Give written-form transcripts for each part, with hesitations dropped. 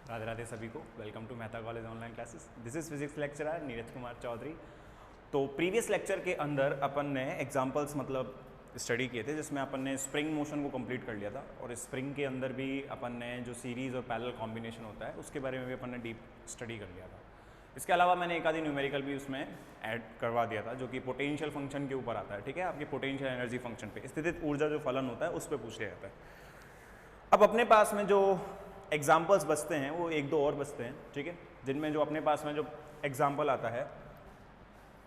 राधे राधे सभी को। Welcome to Mehta college online classes. This is physics lecturer Neeraj Kumar Chaudhary. तो प्रीवियस लेक्चर के अंदर अपन ने एग्जांपल्स मतलब स्टडी किए थे जिसमें अपन ने स्प्रिंग मोशन को कंप्लीट कर लिया था और स्प्रिंग के अंदर भी अपन ने जो सीरीज़ और पैरेलल कॉम्बिनेशन होता है उसके बारे में भी अपन ने डीप स्टडी कर लिया था। इसके अलावा मैंने एक आधी न्यूमेरिकल भी उसमें ऐड करवा दिया था जो कि पोटेंशियल फंक्शन के ऊपर आता है। ठीक है, आपकी पोटेंशियल एनर्जी फंक्शन पे स्थितिज ऊर्जा जो फलन होता है उस पर पूछ लिया जाता है। अब अपने पास में जो एग्जाम्पल्स बचते हैं वो एक दो और बचते हैं, ठीक है, जिनमें जो अपने पास में जो एग्जाम्पल आता है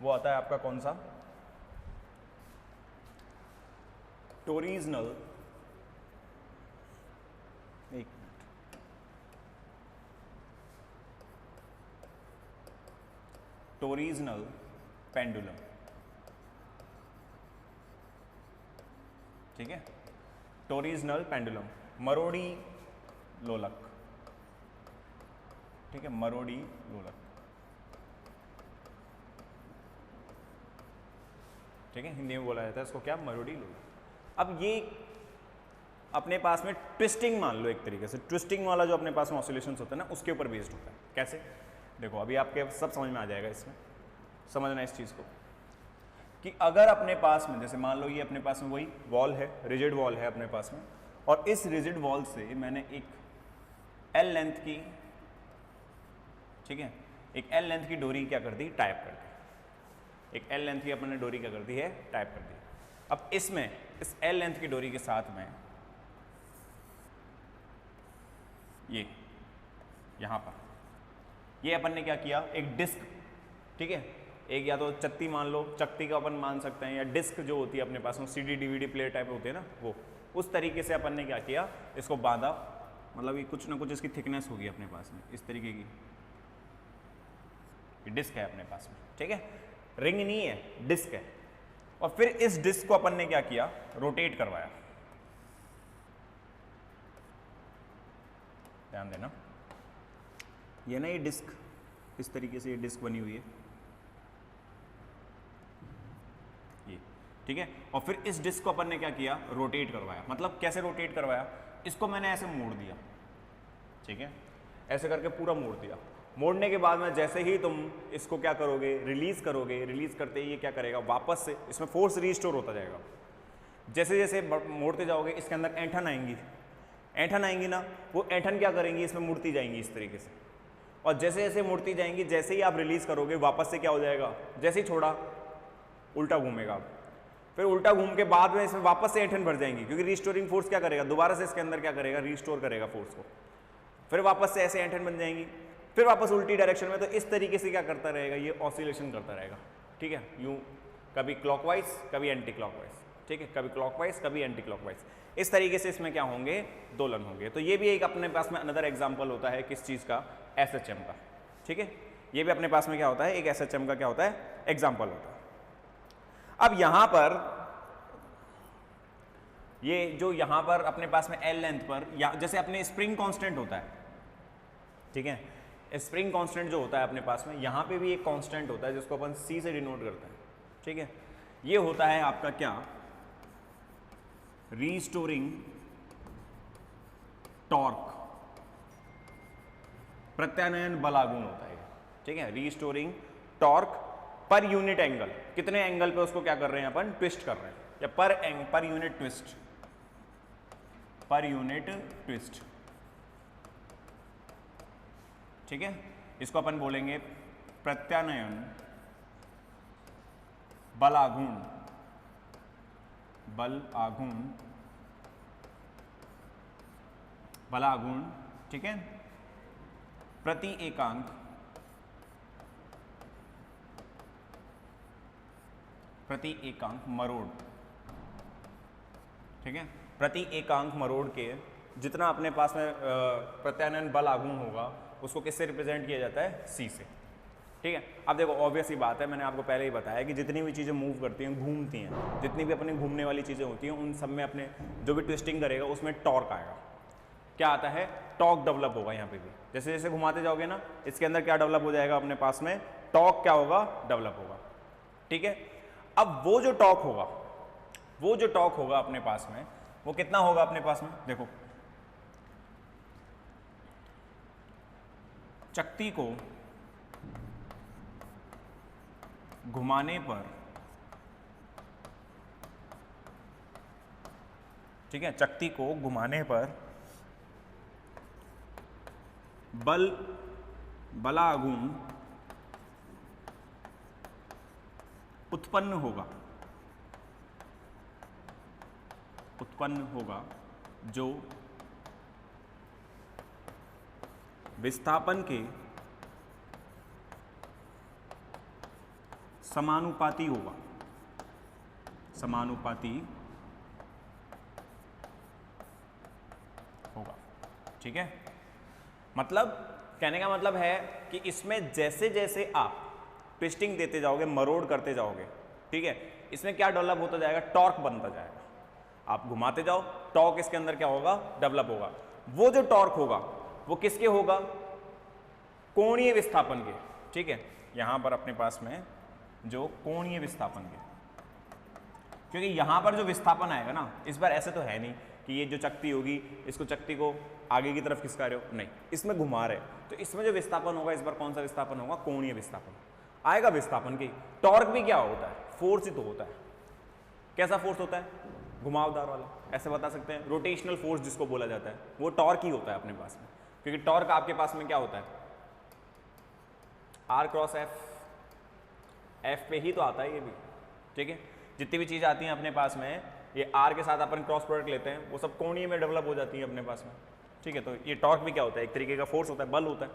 वो आता है आपका कौन सा, टोरिजनल, एक मिनट, टोरिजनल पेंडुलम। ठीक है, टोरिजनल पेंडुलम, मरोड़ी लोलक। ठीक है, मरोड़ी लोलक। ठीक है, हिंदी में बोला जाता है इसको क्या, मरोड़ी लोलक। अब ये अपने पास में ट्विस्टिंग मान लो, एक तरीके से ट्विस्टिंग वाला जो अपने पास में ऑसिलेशंस होता है ना उसके ऊपर बेस्ड होता है। कैसे, देखो अभी आपके सब समझ में आ जाएगा। इसमें समझना इस चीज़ को कि अगर अपने पास में जैसे मान लो ये अपने पास में वही वॉल है, रिजिड वॉल है अपने पास में, और इस रिजिड वॉल से मैंने एक एल लेंथ की, ठीक है, एक एल लेंथ की डोरी क्या कर दी, टाइप कर दी। एक एल लेंथ की अपन ने डोरी क्या कर दी है, टाइप कर दी। अब इसमें इस एल लेंथ की डोरी के साथ में ये यहां पर ये अपन ने क्या किया, एक डिस्क, ठीक है, एक या तो चत्ती मान लो, चक्ती का अपन मान सकते हैं, या डिस्क जो होती है अपने पास में सीडी डीवीडी प्लेयर टाइप होते हैं ना, वो उस तरीके से अपन ने क्या किया, इसको बांधा। मतलब ये कुछ ना कुछ इसकी थिकनेस होगी अपने पास में इस तरीके की, डिस्क है अपने पास में। ठीक है, रिंग नहीं है, डिस्क है। और फिर इस डिस्क को अपन ने क्या किया, रोटेट करवाया। ध्यान देना, ये ना ये डिस्क, इस तरीके से ये डिस्क बनी हुई है ये, ठीक है। और फिर इस डिस्क को अपन ने क्या किया, रोटेट करवाया। मतलब कैसे रोटेट करवाया, इसको मैंने ऐसे मोड़ दिया, ठीक है, ऐसे करके पूरा मोड़ दिया। मोड़ने के बाद में जैसे ही तुम इसको क्या करोगे, रिलीज करोगे, रिलीज करते ही ये क्या करेगा, वापस से इसमें फोर्स रीस्टोर होता जाएगा। जैसे जैसे मोड़ते जाओगे इसके अंदर ऐंठन आएंगी, ऐंठन आएंगी ना, वो ऐंठन क्या करेंगी, इसमें मुड़ती जाएंगी इस तरीके से। और जैसे जैसे मुड़ती जाएंगी, जैसे ही आप रिलीज करोगे वापस से क्या हो जाएगा, जैसे ही छोड़ा उल्टा घूमेगा। फिर उल्टा घूम के बाद में इसमें वापस से ऐंठन भर जाएंगी, क्योंकि रीस्टोरिंग फोर्स क्या करेगा, दोबारा से इसके अंदर क्या करेगा, रीस्टोर करेगा फोर्स को। फिर वापस से ऐसे ऐंठन बन जाएंगी, फिर वापस उल्टी डायरेक्शन में। तो इस तरीके से क्या करता रहेगा, ये ऑसिलेशन करता रहेगा। ठीक है, यूं कभी क्लॉकवाइज कभी एंटी क्लॉकवाइज, ठीक है, कभी क्लॉकवाइज कभी एंटी क्लॉकवाइज, इस तरीके से इसमें क्या होंगे, दोलन होंगे। तो ये भी एक अपने पास में अनदर एग्जाम्पल होता है किस चीज़ का, एसएचएम का। ठीक है, ये भी अपने पास में क्या होता है, एक एसएचएम का क्या होता है, एग्जाम्पल होता है। अब यहां पर ये जो यहां पर अपने पास में एल लेंथ पर, या जैसे अपने स्प्रिंग कांस्टेंट होता है, ठीक है, स्प्रिंग कांस्टेंट जो होता है अपने पास में, यहां पे भी एक कांस्टेंट होता है जिसको अपन सी से डिनोट करते हैं। ठीक है, ये होता है आपका क्या, रीस्टोरिंग टॉर्क, प्रत्यानयन बलागुण होता है। ठीक है, restoring torque per unit angle, कितने एंगल पे उसको क्या कर रहे हैं अपन, ट्विस्ट कर रहे हैं, या पर unit twist, per unit twist. ठीक है, इसको अपन बोलेंगे प्रत्यानयन बलाघूर्ण, बलाघूर्ण, ठीक है, प्रति एकांक मरोड़। ठीक है, प्रति एकांक मरोड़ के जितना अपने पास में प्रत्यानयन बल आघूर्ण होगा उसको किससे रिप्रेजेंट किया जाता है, सी से। ठीक है, अब देखो ऑब्वियस ही बात है, मैंने आपको पहले ही बताया कि जितनी भी चीज़ें मूव करती हैं, घूमती हैं, जितनी भी अपने घूमने वाली चीज़ें होती हैं, उन सब में अपने जो भी ट्विस्टिंग करेगा उसमें टॉर्क आएगा। क्या आता है, टॉर्क डेवलप होगा। यहाँ पे भी जैसे जैसे घुमाते जाओगे ना, इसके अंदर क्या डेवलप हो जाएगा अपने पास में, टॉर्क क्या होगा, डेवलप होगा। ठीक है, अब वो जो टॉर्क होगा अपने पास में, वो कितना होगा अपने पास में, देखो चकती को घुमाने पर, ठीक है, चकती को घुमाने पर बलागुण उत्पन्न होगा जो विस्थापन के समानुपाती होगा। ठीक है, मतलब कहने का मतलब है कि इसमें जैसे जैसे आप ट्विस्टिंग देते जाओगे, मरोड़ करते जाओगे, ठीक है, इसमें क्या डेवलप होता जाएगा, टॉर्क बनता जाएगा। आप घुमाते जाओ, टॉर्क इसके अंदर क्या होगा, डेवलप होगा। वो जो टॉर्क होगा वो किसके होगा, कोणीय विस्थापन के। ठीक है, यहां पर अपने पास में जो कोणीय विस्थापन के, क्योंकि यहां पर जो विस्थापन आएगा ना, इस बार ऐसे तो है नहीं कि ये जो चकती होगी इसको, चकती को आगे की तरफ खिसका रहे हो, नहीं, इसमें घुमा रहे, तो इसमें जो विस्थापन होगा इस बार कौन सा विस्थापन होगा, कोणीय विस्थापन आएगा विस्थापन की। टॉर्क भी क्या होता है, फोर्स ही तो होता है। कैसा फोर्स होता है, घुमावदार वाला, ऐसे बता सकते हैं, रोटेशनल फोर्स जिसको बोला जाता है, वो टॉर्क ही होता है अपने पास में। क्योंकि टॉर्क आपके पास में क्या होता है, आर क्रॉस एफ पे ही तो आता है ये भी। ठीक है, जितनी भी चीज़ आती हैं अपने पास में, ये आर के साथ अपन क्रॉस प्रोडक्ट लेते हैं, वो सब कोणीय में डेवलप हो जाती है अपने पास में। ठीक है, तो ये टॉर्क भी क्या होता है, एक तरीके का फोर्स होता है, बल होता है।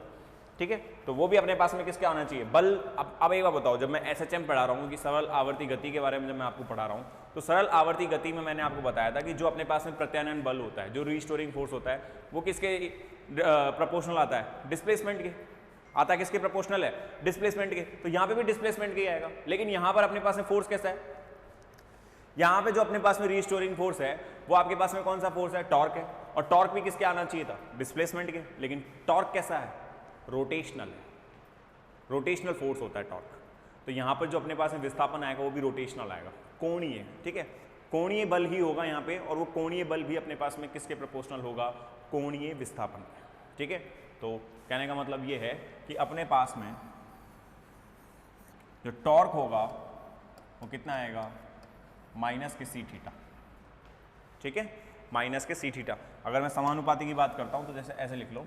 ठीक है, तो वो भी अपने पास में किसके आना चाहिए, बल। अब एक बार बताओ, जब मैं SHM पढ़ा रहा हूँ कि सरल आवर्ती गति के बारे में जब मैं आपको पढ़ा रहा हूँ, तो सरल आवर्ती गति में मैंने आपको बताया था कि जो अपने पास में प्रत्यानयन बल होता है, जो रिस्टोरिंग फोर्स होता है, वो किसके प्रोपोर्शनल आता है, डिस्प्लेसमेंट के आता है। किसके प्रोपोर्शनल है, डिस्प्लेसमेंट के। तो यहाँ पे भी डिस्प्लेसमेंट के आएगा, लेकिन यहाँ पर अपने पास में फोर्स कैसा है, यहाँ पे जो अपने पास में रिस्टोरिंग फोर्स है वो आपके पास में कौन सा फोर्स है, टॉर्क है। और टॉर्क भी किसके आना चाहिए था, डिस्प्लेसमेंट के, लेकिन टॉर्क कैसा है, रोटेशनल है, रोटेशनल फोर्स होता है टॉर्क। तो यहाँ पर जो अपने पास में विस्थापन आएगा वो भी रोटेशनल आएगा, कोणीय। ठीक है, कोणीय बल ही होगा यहाँ पे, और वो कोणीय बल भी अपने पास में किसके प्रोपोर्शनल होगा, कोणीय विस्थापन। ठीक है, तो कहने का मतलब ये है कि अपने पास में जो टॉर्क होगा वो कितना आएगा, माइनस के सी थीटा। ठीक है, माइनस के सी थीटा। अगर मैं समानुपाती की बात करता हूं तो जैसे ऐसे लिख लो,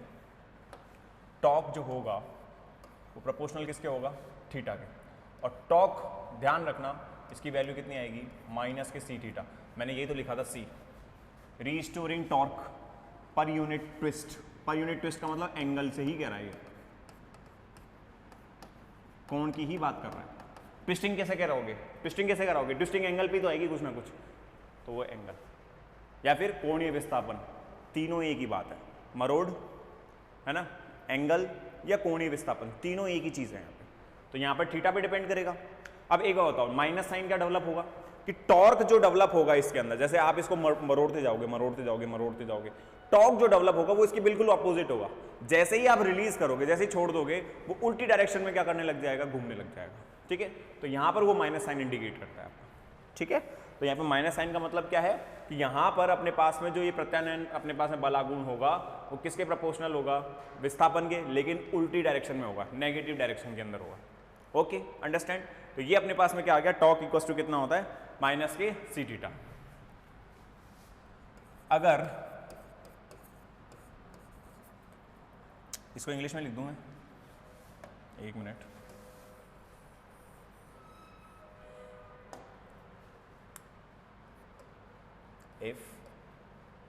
टॉर्क जो होगा वो प्रोपोर्शनल किसके होगा, थीटा के। और टॉर्क ध्यान रखना इसकी वैल्यू कितनी आएगी, माइनस के सी थीटा। मैंने यही तो लिखा था C, restoring torque per unit twist. Per unit twist का मतलब एंगल से ही कह रहा है, ये कोण की ही बात कर रहा है। ट्विस्टिंग कैसे कराओगे, ट्विस्टिंग कैसे कराओगे, ट्विस्टिंग एंगल पे तो आएगी कुछ ना कुछ, तो वो एंगल या फिर कोणीय विस्थापन, तीनों एक ही बात है। मरोड़ है ना, एंगल या कोणीय विस्थापन, तीनों एक ही चीज है यहाँ पे। तो यहाँ पर थीटा पे डिपेंड करेगा। अब एक बात बताओ, माइनस साइन क्या डेवलप होगा, कि टॉर्क जो डेवलप होगा इसके अंदर, जैसे आप इसको मरोड़ते जाओगे मरोड़ते जाओगे मरोड़ते जाओगे, टॉर्क जो डेवलप होगा वो इसकी बिल्कुल ऑपोजिट होगा। जैसे ही आप रिलीज करोगे, जैसे ही छोड़ दोगे, वो उल्टी डायरेक्शन में क्या करने लग जाएगा, घूमने लग जाएगा। ठीक है, तो यहाँ पर वो माइनस साइन इंडिकेट करता है आपका। ठीक है, तो यहाँ पे माइनस साइन का मतलब क्या है कि यहाँ पर अपने पास में जो ये प्रत्यानयन अपने पास में बलागुण होगा वो किसके प्रोपोर्शनल होगा, विस्थापन के, लेकिन उल्टी डायरेक्शन में होगा, नेगेटिव डायरेक्शन के अंदर होगा। Okay, understand. तो ये अपने पास में क्या आ गया, टॉर्क इक्वल टू कितना होता है, माइनस के सी थीटा। अगर इसको इंग्लिश में लिख दूं मैं, एक मिनट, इफ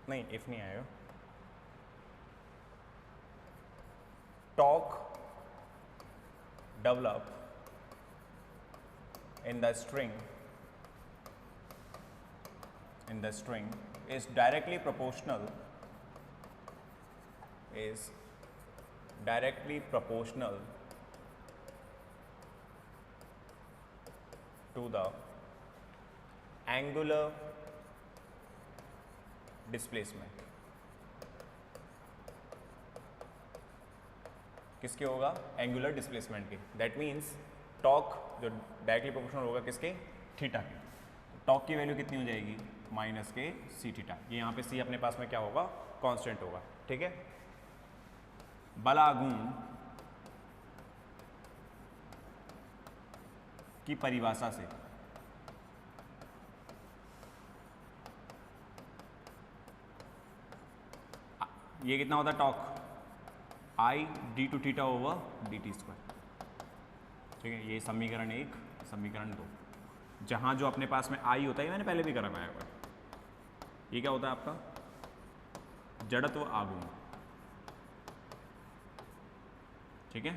नहीं, इफ नहीं आएगा, torque develop in the string is directly proportional to the angular displacement। किसके होगा, एंगुलर डिस्प्लेसमेंट के। दैट मीन्स टॉर्क जो डायरेक्टली प्रोपोर्शनल होगा किसके, थीटा के। टॉर्क की वैल्यू कितनी हो जाएगी, माइनस के सी थीटा। ये यहाँ पे सी अपने पास में क्या होगा, कांस्टेंट होगा। ठीक है, बलागुण की परिभाषा से ये कितना होता है torque I d two theta over D T square. ठीक है, ये समीकरण 1, समीकरण 2, जहां जो अपने पास में आई होता है, मैंने पहले भी करवाया हुआ है, ये क्या होता है आपका जड़त्व आघूर्ण। ठीक है,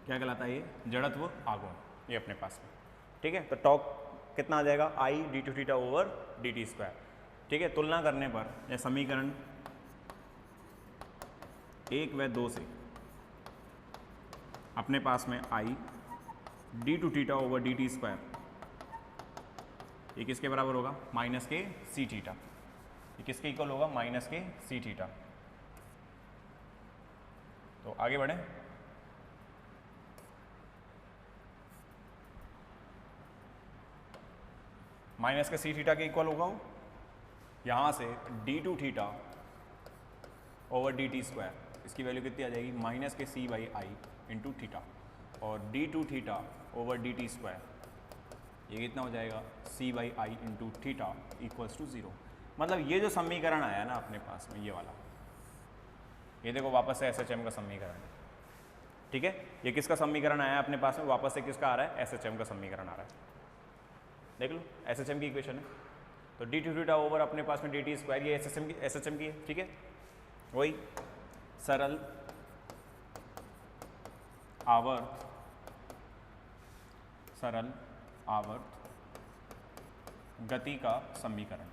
क्या कहलाता है ये जड़त्व आघूर्ण, ये अपने पास में। ठीक है, तो टॉर्क कितना आ जाएगा I d two theta over D T square. ठीक है, तुलना करने पर या समीकरण 1 व 2 से अपने पास में I d two theta over D T square, ये किसके बराबर होगा माइनस के सी थीटा। ये किसके इक्वल होगा माइनस के सी थीटा। तो आगे बढ़े, माइनस के सी थीटा के इक्वल होगा वो, यहां से D two theta over D T square, इसकी वैल्यू कितनी आ जाएगी माइनस के C by I into theta, और D two theta over D T square, ये कितना हो जाएगा C by I into theta equals to 0। मतलब ये जो समीकरण आया ना अपने पास में, ये वाला, ये देखो वापस से एसएचएम का समीकरण है। ठीक है, ये किसका समीकरण आया अपने पास में, वापस से किसका आ रहा है एसएचएम का समीकरण आ रहा है। देख लो एसएचएम की इक्वेशन है, तो डी टू थीटा ओवर अपने पास में डी टी स्क्वायर, ये एसएचएम की है। ठीक है, वही सरल आवर्त, सरल आवर्त गति का समीकरण।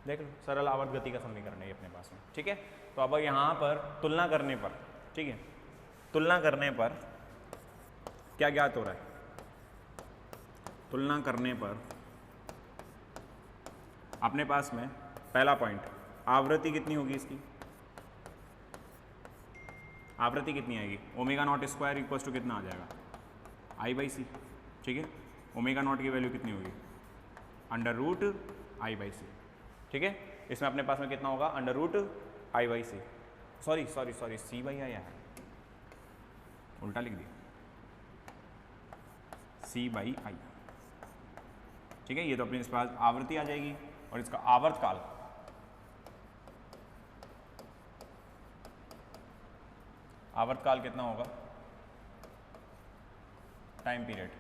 देख लो सरल आवर्त गति का समीकरण है ये अपने पास में। ठीक है, तो अब यहाँ पर तुलना करने पर, ठीक है, तुलना करने पर क्या ज्ञात हो रहा है, तुलना करने पर अपने पास में पहला पॉइंट, आवृत्ति कितनी होगी इसकी, आवृत्ति कितनी आएगी omega naught square equals to कितना आ जाएगा आई बाई सी। ठीक है, ओमेगा नॉट की वैल्यू कितनी होगी under root I by C. ठीक है, इसमें अपने पास में कितना होगा under root I by C, sorry sorry sorry C by आया है, उल्टा लिख दिया, सी बाई आई। ठीक है, ये तो अपने इस पास आवृत्ति आ जाएगी, और इसका आवर्त काल, आवर्त काल कितना होगा टाइम पीरियड,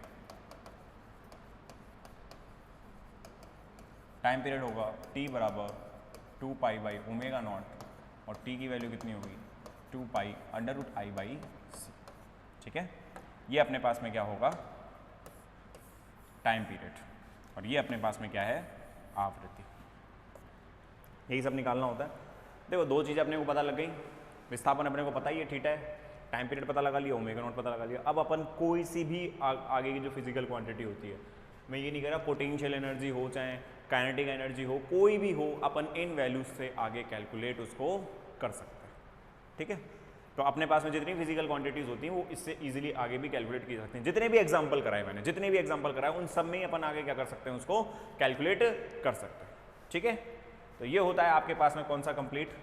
टाइम पीरियड होगा t बराबर 2 पाई बाई ओमेगा नॉट, और t की वैल्यू कितनी होगी 2 pi under root I by C. ठीक है, ये अपने पास में क्या होगा टाइम पीरियड, और ये अपने पास में क्या है आवृत्ति। यही सब निकालना होता है। देखो दो चीज़ें अपने को पता लग गई, विस्थापन अपने को पता ही है थीटा है, टाइम पीरियड पता लगा लिया, ओमेगा नॉट पता लगा लिया। अब अपन कोई सी भी आगे की जो फिजिकल क्वांटिटी होती है, मैं ये नहीं कह रहा पोटेंशियल एनर्जी हो चाहे काइनेटिक एनर्जी हो, कोई भी हो, अपन इन वैल्यूज से आगे कैलकुलेट उसको कर सकते हैं। ठीक है, तो अपने पास में जितनी फिजिकल क्वांटिटीज होती हैं वो इससे इजीली आगे भी कैलकुलेट की सकती हैं। जितने भी एग्जांपल कराए मैंने, जितने भी एग्जांपल कराए उन सब में ही अपन आगे क्या कर सकते हैं उसको कैलकुलेट कर सकते हैं। ठीक है, तो ये होता है आपके पास में कौन सा कंप्लीट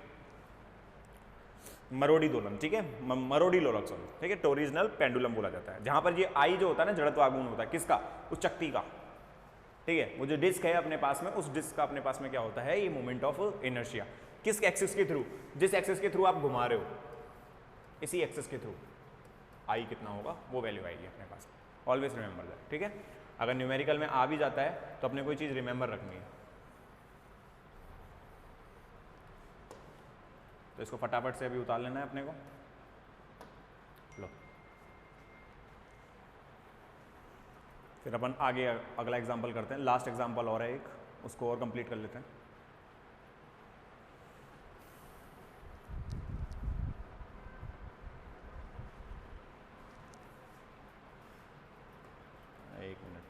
मरोड़ी दोलन। ठीक है, मरोड़ी लोलक सॉरी, ठीक है, टोरिजनल पेंडुलम बोला जाता है, जहां पर ये आई जो होता है ना जड़त्व आघूर्ण होता है किसका, उस चक्ति का। ठीक है, वो जो डिस्क है अपने पास में, उस डिस्क का अपने पास में क्या होता है ये मोमेंट ऑफ इनर्शिया, किस एक्सिस के थ्रू, जिस एक्सिस के थ्रू आप घुमा रहे हो इसी एक्सिस के थ्रू आई कितना होगा वो वैल्यू आएगी अपने पास। Always remember that. ठीक है, अगर न्यूमेरिकल में आ भी जाता है तो अपने कोई चीज़ रिमेंबर रखनी है, तो इसको फटाफट से अभी उतार लेना है अपने को। लो, फिर अपन आगे अगला एग्जांपल करते हैं, लास्ट एग्जांपल और है एक, उसको और कंप्लीट कर लेते हैं। एक मिनट,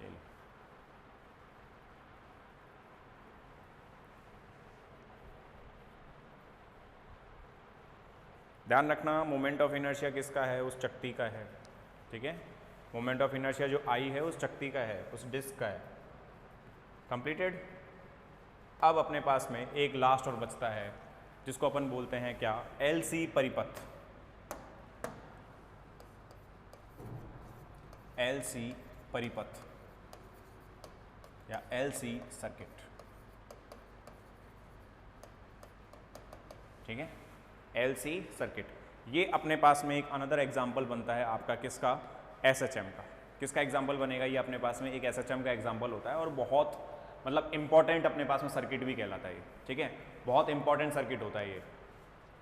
ये लो, ध्यान रखना मोमेंट ऑफ इनर्शिया किसका है, उस चक्ति का है। ठीक है, मोमेंट ऑफ इनर्शिया जो आई है उस चक्ति का है, उस डिस्क का है। कंप्लीटेड। अब अपने पास में एक लास्ट और बचता है जिसको अपन बोलते हैं क्या, एलसी परिपथ। एलसी परिपथ या एलसी सर्किट, ठीक है, एलसी सर्किट। ये अपने पास में एक अनदर एग्जाम्पल बनता है आपका किसका, एसएचएम का। किसका एग्जाम्पल बनेगा, ये अपने पास में एक एसएचएम का एग्जाम्पल होता है और बहुत मतलब इंपॉर्टेंट अपने पास में सर्किट भी कहलाता है ये, ठीक है, बहुत इंपॉर्टेंट सर्किट होता है ये।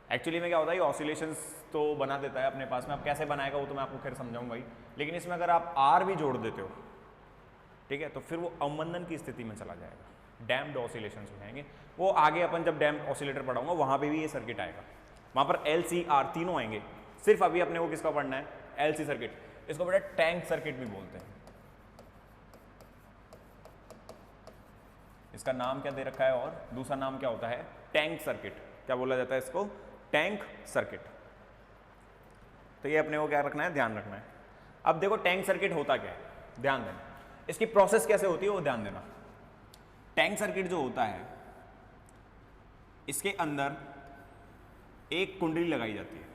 एक्चुअली में क्या होता है, ये ऑसिलेशंस तो बना देता है अपने पास में, अब कैसे बनाएगा वो तो मैं आपको खैर समझाऊंगा ही, लेकिन इसमें अगर आप आर भी जोड़ देते हो, ठीक है, तो फिर वो अवमंदन की स्थिति में चला जाएगा, डैम्प्ड ऑसिलेशंस हो जाएंगे। वो आगे अपन जब डैम्प्ड ऑसिलेटर पढ़ाऊंगा वहाँ पे भी ये सर्किट आएगा, वहाँ पर एल सी आर तीनों आएंगे। सिर्फ अभी अपने को किसका पढ़ना है, एल सी सर्किट। इसको बेटा टैंक सर्किट भी बोलते हैं। इसका नाम क्या दे रखा है और दूसरा नाम क्या होता है, टैंक सर्किट। क्या बोला जाता है इसको, टैंक सर्किट। तो ये अपने को क्या रखना है, ध्यान रखना है। अब देखो टैंक सर्किट होता क्या है, ध्यान देना, इसकी प्रोसेस कैसे होती है वो ध्यान देना। टैंक सर्किट जो होता है इसके अंदर एक कुंडली लगाई जाती है,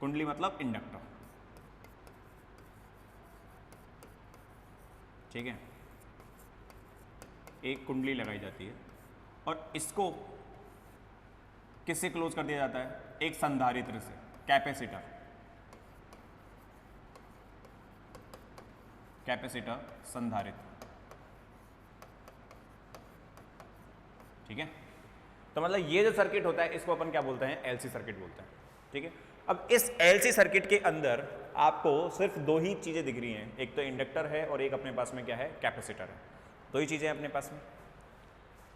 कुंडली मतलब इंडक्टर, ठीक है, एक कुंडली लगाई जाती है और इसको किससे क्लोज कर दिया जाता है, एक संधारित्र से, कैपेसिटर, कैपेसिटर संधारित्र, ठीक है। तो मतलब ये जो सर्किट होता है इसको अपन क्या बोलते हैं, एलसी सर्किट बोलते हैं, ठीक है। अब इस एलसी सर्किट के अंदर आपको सिर्फ दो ही चीजें दिख रही हैं, एक तो इंडक्टर है और एक अपने पास में क्या है, कैपेसिटर है। दो ही चीजें हैं अपने पास में।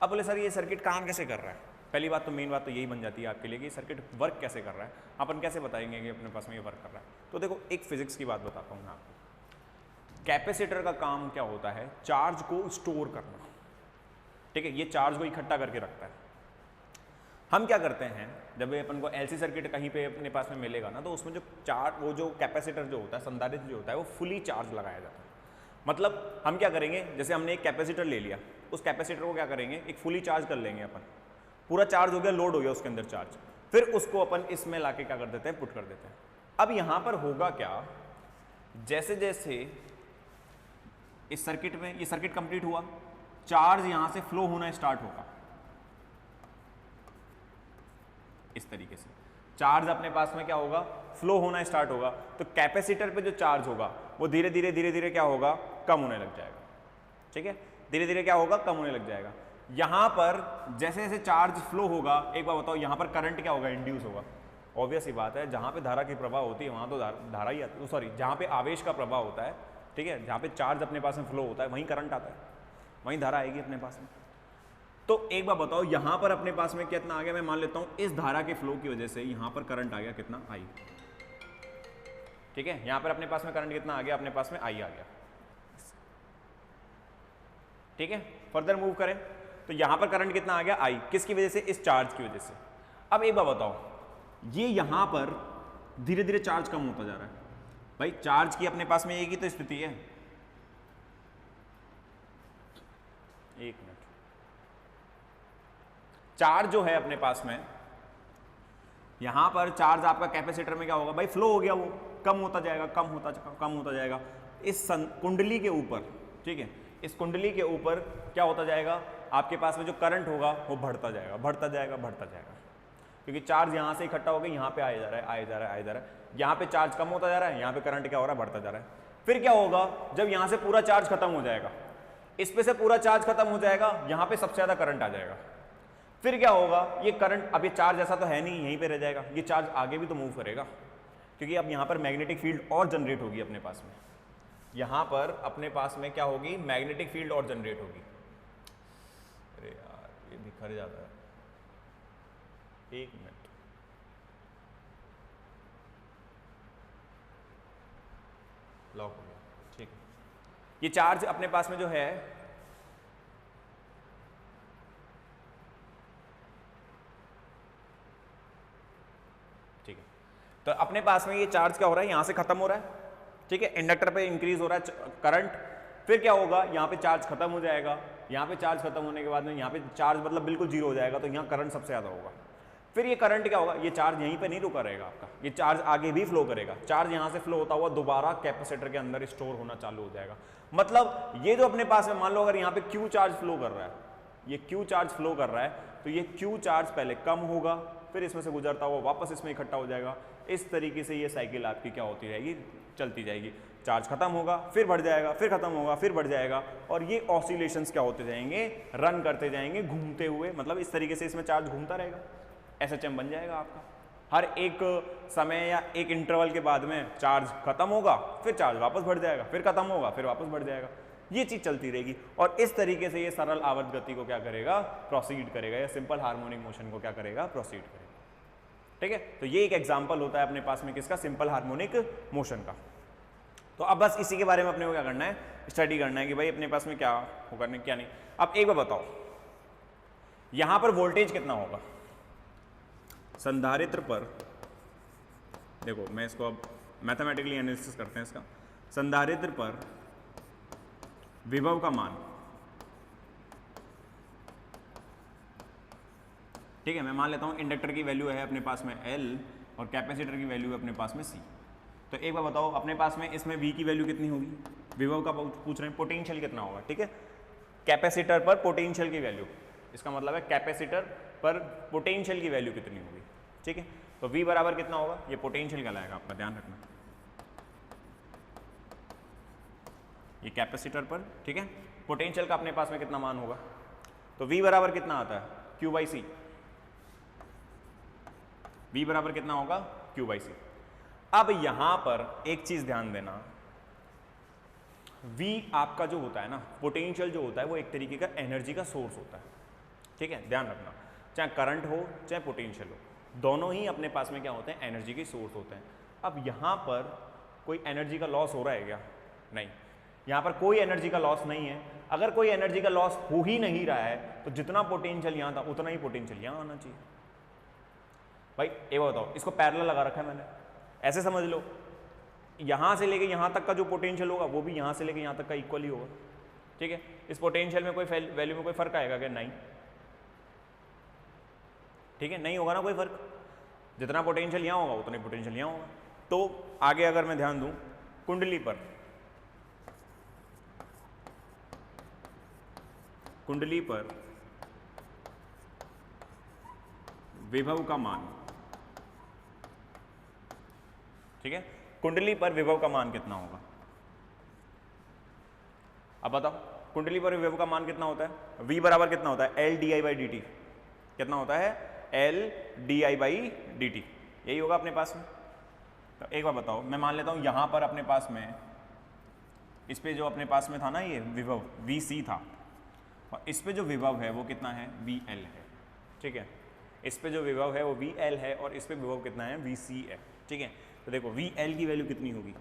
अब बोले सर ये सर्किट काम कैसे कर रहा है, पहली बात तो मेन बात तो यही बन जाती है आपके लिए कि सर्किट वर्क कैसे कर रहा है, अपन कैसे बताएंगे कि अपने पास में ये वर्क कर रहा है। तो देखो एक फिजिक्स की बात बताता हूँ मैं आपको। कैपेसिटर का काम क्या होता है, चार्ज को स्टोर करना, ठीक है, ये चार्ज को इकट्ठा करके रखता है। हम क्या करते हैं, जब अपन को एलसी सर्किट कहीं पे अपने पास में मिलेगा ना, तो उसमें जो चार्ज, वो जो कैपेसिटर जो होता है, संधारित्र जो होता है, वो फुली चार्ज लगाया जाता है। मतलब हम क्या करेंगे, जैसे हमने एक कैपेसिटर ले लिया, उस कैपेसिटर को क्या करेंगे, एक फुली चार्ज कर लेंगे अपन, पूरा चार्ज हो गया, लोड हो गया उसके अंदर चार्ज, फिर उसको अपन इसमें लाके क्या कर देते हैं, पुट कर देते हैं। अब यहाँ पर होगा क्या, जैसे जैसे इस सर्किट में, ये सर्किट कंप्लीट हुआ, चार्ज यहाँ से फ्लो होना स्टार्ट होगा, इस तरीके से चार्ज अपने पास में क्या होगा, फ्लो होना स्टार्ट होगा। तो कैपेसिटर पे जो चार्ज होगा वो धीरे धीरे क्या होगा, कम होने लग जाएगा, ठीक है, धीरे धीरे क्या होगा, कम होने लग जाएगा। यहां पर जैसे जैसे चार्ज फ्लो होगा, एक बार बताओ यहां पर करंट क्या होगा, इंड्यूस होगा। ऑब्वियस ही बात है, जहां पे धारा की प्रवाह होती है वहां तो धारा ही आती है, सॉरी जहां पे आवेश का प्रवाह होता है, ठीक है, जहां पे चार्ज अपने पास में फ्लो होता है वहीं करंट आता है, वहीं धारा आएगी अपने पास में। तो एक बार बताओ यहां पर अपने पास में कितना आ गया, मैं मान लेता हूं इस धारा के फ्लो की वजह से यहां पर करंट आ गया, कितना, आई, ठीक है, यहां पर अपने पास में करंट कितना आ गया, अपने पास में आई आ गया, ठीक है। फर्दर मूव करें तो यहां पर करंट कितना आ गया, आई, किसकी वजह से, इस चार्ज की वजह से। अब एक बार बताओ, ये यहां पर धीरे धीरे चार्ज कम होता जा रहा है, भाई चार्ज की अपने पास में एक ही तो स्थिति है, एक मिनट, चार्ज जो है अपने पास में, यहां पर चार्ज आपका कैपेसिटर में क्या होगा, भाई फ्लो हो गया, वो कम होता जाएगा, कम होता जाएगा इस कुंडली के ऊपर, ठीक है, इस कुंडली के ऊपर क्या होता जाएगा, आपके पास में जो करंट होगा वो बढ़ता जाएगा, क्योंकि चार्ज यहां से इकट्ठा होकर यहां पे आया जा रहा है, यहां पे चार्ज कम होता जा रहा है, यहां पे करंट क्या हो रहा है, बढ़ता जा रहा है। फिर क्या होगा, जब यहां से पूरा चार्ज खत्म हो जाएगा, इस पे से पूरा चार्ज खत्म हो जाएगा, यहां पे सबसे ज्यादा करंट आ जाएगा। फिर क्या होगा, ये करंट, अब ये चार्ज ऐसा तो है नहीं यहीं पे रह जाएगा, ये चार्ज आगे भी तो मूव करेगा, क्योंकि अब यहाँ पर मैग्नेटिक फील्ड और जनरेट होगी अपने पास में, यहाँ पर अपने पास में क्या होगी, मैग्नेटिक फील्ड और जनरेट होगी। अरे यार ये बिखर जाता है, एक मिनट, लॉक हो गया, ठीक है। ये चार्ज अपने पास में जो है, ठीक है, तो अपने पास में ये चार्ज क्या हो रहा है, यहां से खत्म हो रहा है, ठीक है, इंडक्टर पे इंक्रीज हो रहा है करंट, फिर क्या होगा, यहां पे चार्ज खत्म हो जाएगा, यहाँ पे चार्ज खत्म होने के बाद में यहाँ पे चार्ज मतलब बिल्कुल जीरो हो जाएगा, तो यहाँ करंट सबसे ज़्यादा होगा। फिर ये करंट क्या होगा, ये चार्ज यहीं पे नहीं रुका रहेगा आपका, ये चार्ज आगे भी फ्लो करेगा, चार्ज यहाँ से फ्लो होता हुआ दोबारा कैपेसिटर के अंदर स्टोर होना चालू हो जाएगा। मतलब ये जो अपने पास है, मान लो अगर यहाँ पे क्यू चार्ज फ्लो कर रहा है, ये क्यू चार्ज फ्लो कर रहा है, तो ये क्यू चार्ज पहले कम होगा, फिर इसमें से गुजरता हुआ वापस इसमें इकट्ठा हो जाएगा। इस तरीके से ये साइकिल आपकी क्या होती रहेगी, चलती जाएगी। चार्ज खत्म होगा, फिर बढ़ जाएगा, फिर खत्म होगा, फिर बढ़ जाएगा, और ये ऑसिलेशंस क्या होते जाएंगे, रन करते जाएंगे घूमते हुए। मतलब इस तरीके से इसमें चार्ज घूमता रहेगा, एसएचएम बन जाएगा आपका। हर एक समय या एक इंटरवल के बाद में चार्ज खत्म होगा, फिर चार्ज वापस बढ़ जाएगा, फिर खत्म होगा, फिर वापस बढ़ जाएगा। ये चीज चलती रहेगी, और इस तरीके से ये सरल आवर्त गति को क्या करेगा, प्रोसीड करेगा, या सिंपल हार्मोनिक मोशन को क्या करेगा, प्रोसीड करेगा। ठीक है, तो ये एक एग्जांपल होता है अपने पास में किसका, सिंपल हार्मोनिक मोशन का। तो अब बस इसी के बारे में अपने को क्या करना है, स्टडी करना है कि भाई अपने पास में क्या होगा क्या नहीं। अब एक बार बताओ, यहां पर वोल्टेज कितना होगा संधारित्र पर, देखो मैं इसको अब मैथमेटिकली एनालिसिस करते हैं इसका। संधारित्र पर विभव का मान, ठीक है, मैं मान लेता हूं इंडक्टर की वैल्यू है अपने पास में L और कैपेसिटर की वैल्यू है अपने पास में C। तो एक बार बताओ अपने पास में इसमें V की वैल्यू कितनी होगी, विभव का पूछ रहे हैं, पोटेंशियल कितना होगा। ठीक है, कैपेसिटर पर पोटेंशियल की वैल्यू, इसका मतलब है कैपेसिटर पर पोटेंशियल की वैल्यू कितनी होगी। ठीक है, तो V बराबर कितना होगा, ये पोटेंशियल कहलाएगा, आपका ध्यान रखना, ये कैपेसिटर पर। ठीक है, पोटेंशियल का अपने पास में कितना मान होगा, तो V बराबर कितना आता है, Q बाई सी। V बराबर कितना होगा, Q बाई सी। अब यहां पर एक चीज ध्यान देना, V आपका जो होता है ना, पोटेंशियल जो होता है वो एक तरीके का एनर्जी का सोर्स होता है। ठीक है, ध्यान रखना, चाहे करंट हो चाहे पोटेंशियल हो, दोनों ही अपने पास में क्या होते हैं, एनर्जी के सोर्स होते हैं। अब यहां पर कोई एनर्जी का लॉस हो रहा है क्या, नहीं, यहां पर कोई एनर्जी का लॉस नहीं है। अगर कोई एनर्जी का लॉस हो ही नहीं रहा है तो जितना पोटेंशियल यहां था उतना ही पोटेंशियल यहां आना चाहिए। भाई ये बताओ, इसको पैरेलल लगा रखा है मैंने, ऐसे समझ लो, यहां से लेके यहां तक का जो पोटेंशियल होगा वो भी यहां से लेके यहां तक का इक्वल ही होगा। ठीक है, इस पोटेंशियल में कोई वैल्यू में कोई फर्क आएगा क्या, नहीं। ठीक है, नहीं होगा ना कोई फर्क, जितना पोटेंशियल यहां होगा उतना ही पोटेंशियल यहां होगा। तो आगे अगर मैं ध्यान दूं, कुंडली पर विभव का मान, ठीक है, कुंडली पर विभव का मान कितना होगा। अब बताओ कुंडली पर विभव का मान कितना होता है, V बराबर कितना होता है, L D I by D T. कितना होता है, L D I by D T, यही होगा अपने पास में। तो एक बार बताओ, मैं मान लेता हूं यहां पर अपने पास में, इस पे जो अपने पास में था ना ये विभव VC था, और इस पे जो विभव है वो कितना है, VL है। ठीक है, इस पे जो विभव है वो VL है, और इस पे विभव कितना है, VC है। ठीक है, तो देखो VL की वैल्यू कितनी होगी,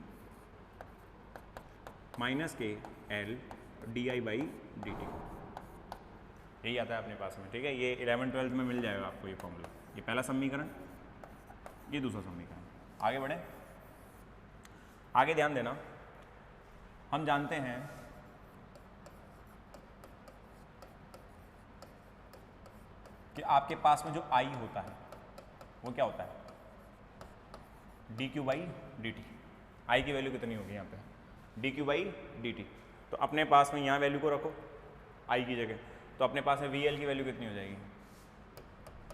माइनस के L D I by D T, यही आता है अपने पास में। ठीक है, ये 11th-12th में मिल जाएगा आपको ये फॉर्मूला, ये पहला समीकरण, ये दूसरा समीकरण। आगे बढ़े, आगे ध्यान देना, हम जानते हैं कि आपके पास में जो I होता है वो क्या होता है, D Q by D T. I की वैल्यू कितनी होगी यहाँ पे, D Q by D T. तो अपने पास में यहाँ वैल्यू को रखो आई की जगह, तो अपने पास में वी एल की वैल्यू कितनी हो जाएगी,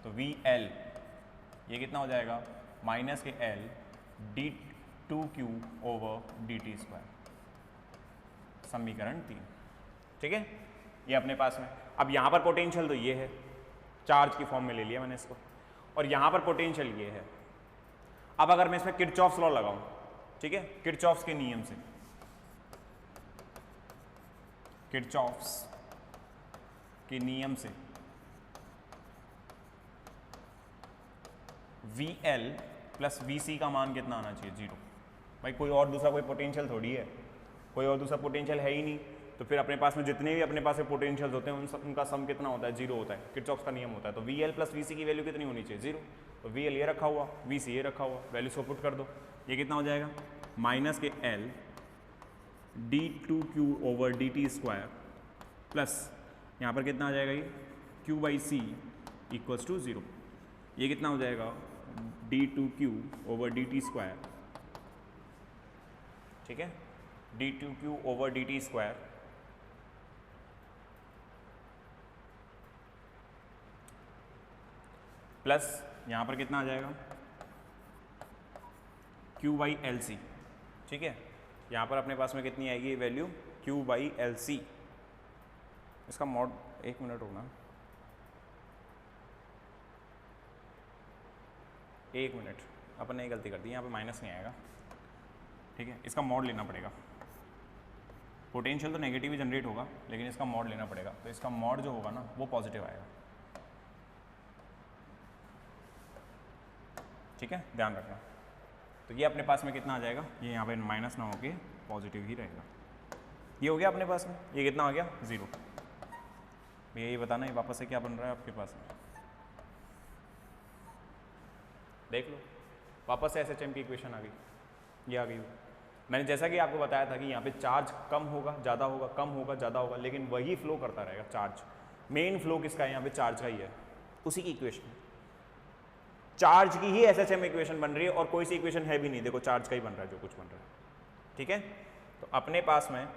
तो वी एल ये कितना हो जाएगा, माइनस के L d two q over D T square, समीकरण 3। ठीक है, ये अपने पास में। अब यहाँ पर पोटेंशियल तो ये है, चार्ज की फॉर्म में ले लिया मैंने इसको, और यहाँ पर पोटेंशियल ये है। अब अगर मैं इसमें किरचॉफ्स लॉ लगाऊं, ठीक है, किरचॉफ्स के नियम से, किरचॉफ्स के नियम से VL प्लस VC का मान कितना आना चाहिए, 0। भाई कोई और दूसरा कोई पोटेंशियल थोड़ी है, कोई और दूसरा पोटेंशियल है ही नहीं, तो फिर अपने पास में जितने भी अपने पास पोटेंशियल्स होते हैं उनका सम कितना होता है, 0 होता है। किरचॉफ्स का नियम होता है। तो VL प्लस VC की वैल्यू कितनी होनी चाहिए, 0। तो VL ये रखा हुआ, VC ये रखा हुआ, वैल्यूज को पुट कर दो, ये कितना हो जाएगा, माइनस के L D2Q over D T square plus यहाँ पर कितना आ जाएगा ये Q/C इक्वल्स टू 0। ये कितना हो जाएगा d2Q/dt², ठीक है, d2Q/dt² प्लस यहाँ पर कितना आ जाएगा Q/LC, ठीक है। यहाँ पर अपने पास में कितनी आएगी ये वैल्यू Q/LC। इसका मॉड, एक मिनट रुकना, एक मिनट, अपन ने गलती कर दी, यहाँ पे माइनस नहीं आएगा, ठीक है। इसका मॉड लेना पड़ेगा, पोटेंशियल तो नेगेटिव ही जनरेट होगा लेकिन इसका मॉड लेना पड़ेगा, तो इसका मॉड जो होगा ना वो पॉजिटिव आएगा, ठीक है, ध्यान रखना। तो ये अपने पास में कितना आ जाएगा, ये यहाँ पे माइनस ना होके पॉजिटिव ही रहेगा। ये हो गया अपने पास में, ये कितना आ गया 0। भैया ये बताना है वापस से क्या बन रहा है आपके पास में, देख लो वापस से SHM की इक्वेशन आ गई, ये आ गई। मैंने जैसा कि आपको बताया था कि यहाँ पे चार्ज कम होगा ज़्यादा होगा, कम होगा ज़्यादा होगा, लेकिन वही फ्लो करता रहेगा चार्ज। मेन फ्लो किसका है यहाँ पे, चार्ज का ही है, उसी की इक्वेशन, चार्ज की ही SHM इक्वेशन बन रही है और कोई सी इक्वेशन है भी नहीं, देखो चार्ज का ही बन रहा है जो कुछ बन रहा है, ठीक है। तो अपने पास में,